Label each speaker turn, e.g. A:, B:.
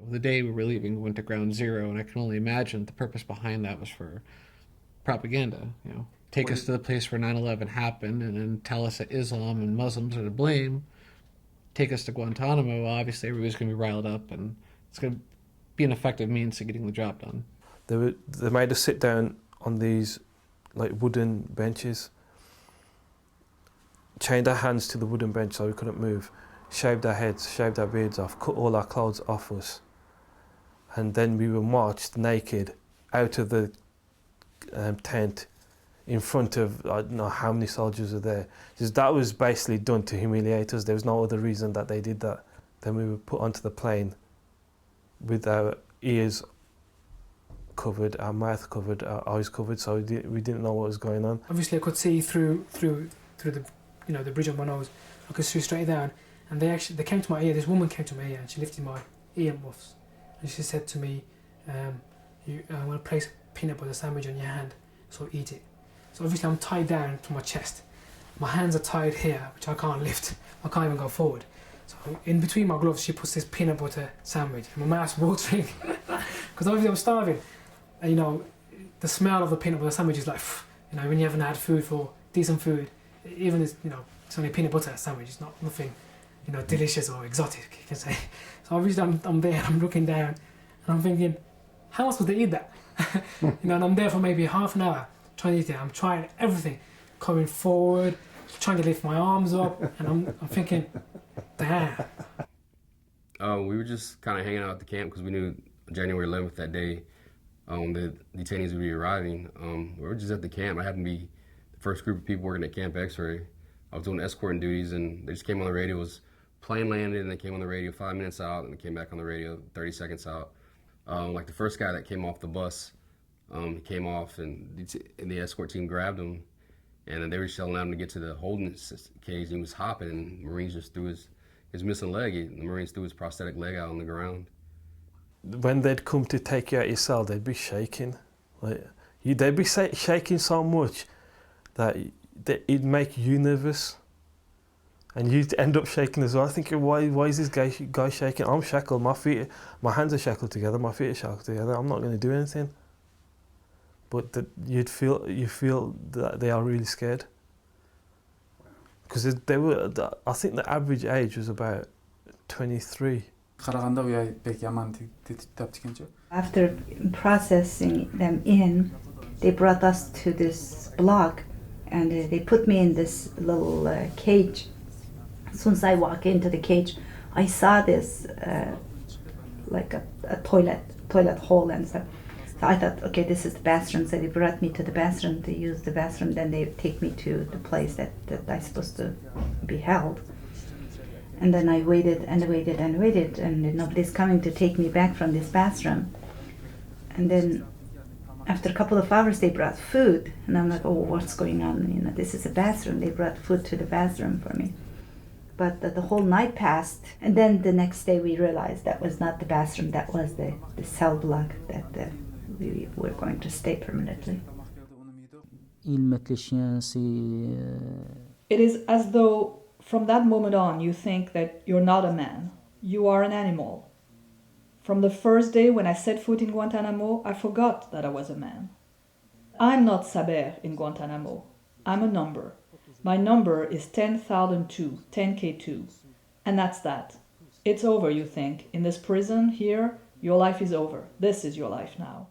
A: The day we were leaving, we went to ground zero, and I can only imagine the purpose behind that was for propaganda. Take us to the place where 9/11 happened, and then tell us that Islam and Muslims are to blame. Take us to Guantanamo. Obviously, everybody's going to be riled up, and it's going to be an effective means to getting the job done.
B: They made us sit down on these like wooden benches, chained our hands to the wooden bench so we couldn't move, shaved our heads, shaved our beards off, cut all our clothes off us, and then we were marched naked out of the tent in front of, I don't know how many soldiers were there. Just that was basically done to humiliate us. There was no other reason that they did that. Then we were put onto the plane with our ears covered, our mouth covered, our eyes covered, so we didn't know what was going on.
C: Obviously I could see through the the bridge of my nose. I could see straight down, and they came to my ear. This woman came to my ear and she lifted my ear muffs and she said to me, I want to place a peanut butter sandwich on your hand, so eat it. So obviously I'm tied down to my chest. My hands are tied here, which I can't lift. I can't even go forward. So in between my gloves, she puts this peanut butter sandwich. My mouth's watering because obviously I'm starving. And the smell of the peanut butter sandwich is like, when you haven't had food for decent food, even it's only a peanut butter sandwich. It's not nothing, delicious or exotic, you can say. So obviously I'm there and I'm looking down and I'm thinking, how am I supposed to eat that? And I'm there for maybe half an hour trying to eat it. I'm trying everything, coming forward, trying to lift my arms up, and I'm thinking, damn.
D: We were just kind of hanging out at the camp because we knew January 11th that day the detainees would be arriving. We were just at the camp. I happened to be the first group of people working at Camp X-Ray. I was doing escorting duties, and they just came on the radio. It was plane landed, and they came on the radio 5 minutes out, and they came back on the radio 30 seconds out. Like the first guy that came off the bus, he came off, and the escort team grabbed him, and then they were just allowing him to get to the holding cage. He was hopping, and the Marines just threw his missing leg. The Marines threw his prosthetic leg out on the ground.
B: When they'd come to take you out your cell, they'd be shaking. They'd be shaking so much that it'd make you nervous, and you'd end up shaking as well. Thinking, why is this guy shaking? I'm shackled. My hands are shackled together. My feet are shackled together. I'm not going to do anything. But you feel that they are really scared, because they were. I think the average age was about 23.
E: After processing them in, they brought us to this block, and they put me in this little cage. As soon as I walk into the cage, I saw this like a toilet hole and stuff. So I thought, okay, this is the bathroom. So they brought me to the bathroom to use the bathroom. Then they take me to the place that I'm supposed to be held. And then I waited and waited and waited, and nobody's coming to take me back from this bathroom. And then after a couple of hours, they brought food, and I'm like, oh, what's going on? This is a bathroom. They brought food to the bathroom for me. But the whole night passed, and then the next day we realized that was not the bathroom, that was the cell block that we were going to stay permanently.
F: It is as though from that moment on you think that you're not a man, you are an animal. From the first day when I set foot in Guantanamo, I forgot that I was a man. I'm not Saber in Guantanamo, I'm a number. My number is 10,002, 10K2, and that's that. It's over, you think. In this prison here, your life is over. This is your life now.